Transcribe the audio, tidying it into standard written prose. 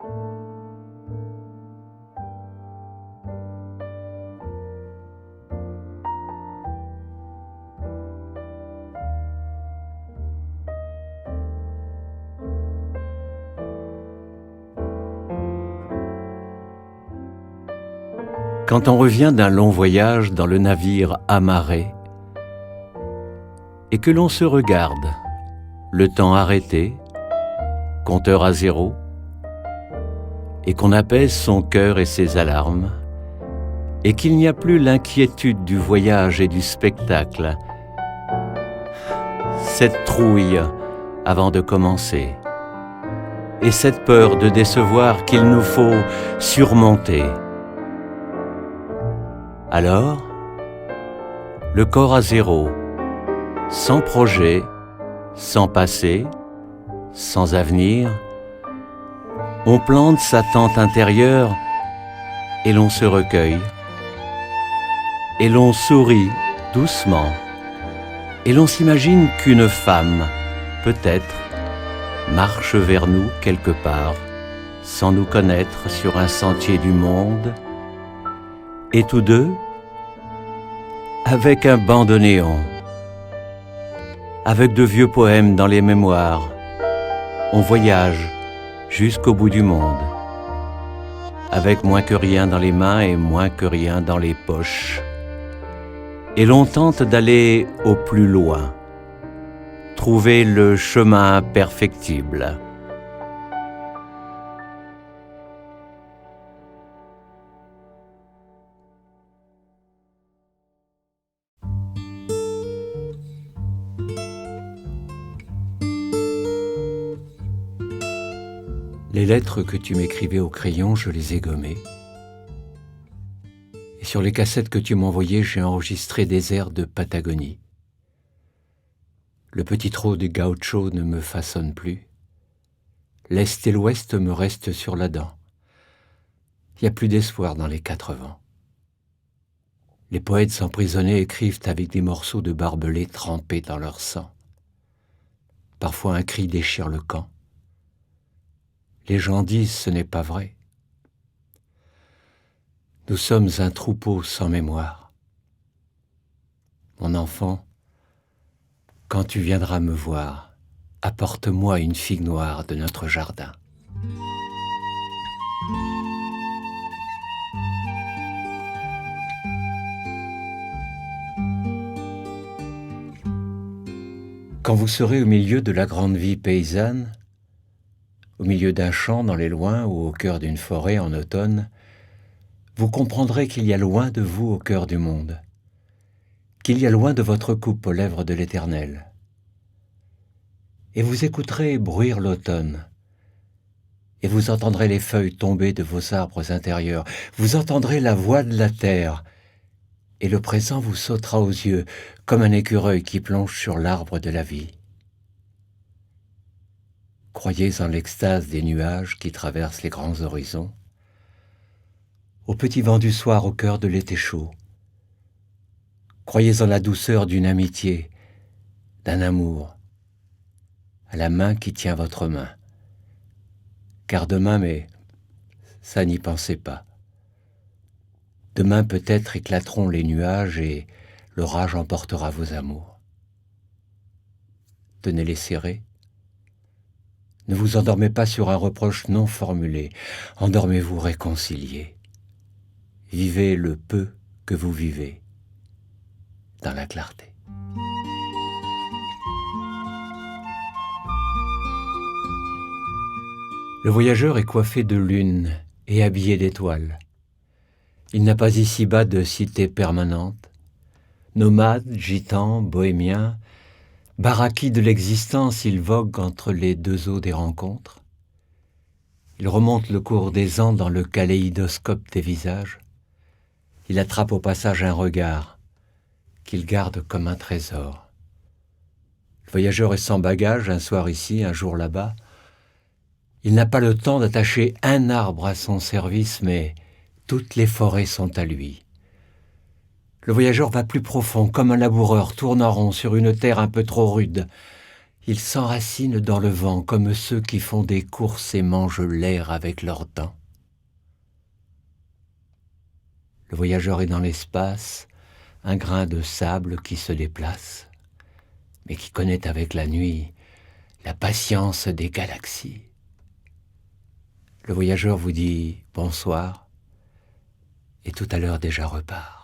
Quand on revient d'un long voyage dans le navire amarré et que l'on se regarde, le temps arrêté, compteur à zéro, et qu'on apaise son cœur et ses alarmes, et qu'il n'y a plus l'inquiétude du voyage et du spectacle, cette trouille avant de commencer, et cette peur de décevoir qu'il nous faut surmonter. Alors, le corps à zéro, sans projet, sans passé, sans avenir, on plante sa tente intérieure et l'on se recueille, et l'on sourit doucement, et l'on s'imagine qu'une femme, peut-être, marche vers nous quelque part, sans nous connaître sur un sentier du monde, et tous deux, avec un banc de néon, avec de vieux poèmes dans les mémoires, on voyage jusqu'au bout du monde, avec moins que rien dans les mains et moins que rien dans les poches. Et l'on tente d'aller au plus loin, trouver le chemin perfectible. Les lettres que tu m'écrivais au crayon, je les ai gommées. Et sur les cassettes que tu m'envoyais, j'ai enregistré des airs de Patagonie. Le petit trot de gaucho ne me façonne plus. L'Est et l'Ouest me restent sur la dent. Il n'y a plus d'espoir dans les 4 vents. Les poètes emprisonnés écrivent avec des morceaux de barbelés trempés dans leur sang. Parfois un cri déchire le camp. Les gens disent ce n'est pas vrai. Nous sommes un troupeau sans mémoire. Mon enfant, quand tu viendras me voir, apporte-moi une figue noire de notre jardin. Quand vous serez au milieu de la grande vie paysanne, au milieu d'un champ dans les loins ou au cœur d'une forêt en automne, vous comprendrez qu'il y a loin de vous au cœur du monde, qu'il y a loin de votre coupe aux lèvres de l'Éternel. Et vous écouterez bruire l'automne, et vous entendrez les feuilles tomber de vos arbres intérieurs, vous entendrez la voix de la terre, et le présent vous sautera aux yeux comme un écureuil qui plonge sur l'arbre de la vie. Croyez en l'extase des nuages qui traversent les grands horizons, au petit vent du soir au cœur de l'été chaud. Croyez en la douceur d'une amitié, d'un amour, à la main qui tient votre main. Car demain, mais ça n'y pensez pas. Demain peut-être éclateront les nuages et l'orage emportera vos amours. Tenez-les serrés. Ne vous endormez pas sur un reproche non formulé, endormez-vous réconciliés. Vivez le peu que vous vivez dans la clarté. Le voyageur est coiffé de lune et habillé d'étoiles. Il n'a pas ici-bas de cité permanente. Nomade, gitan, bohémien, baraki de l'existence, il vogue entre les deux eaux des rencontres. Il remonte le cours des ans dans le kaléidoscope des visages. Il attrape au passage un regard qu'il garde comme un trésor. Le voyageur est sans bagage, un soir ici, un jour là-bas. Il n'a pas le temps d'attacher un arbre à son service, mais toutes les forêts sont à lui. Le voyageur va plus profond, comme un laboureur tourne en rond sur une terre un peu trop rude. Il s'enracine dans le vent comme ceux qui font des courses et mangent l'air avec leurs dents. Le voyageur est dans l'espace, un grain de sable qui se déplace, mais qui connaît avec la nuit la patience des galaxies. Le voyageur vous dit bonsoir et tout à l'heure déjà repart.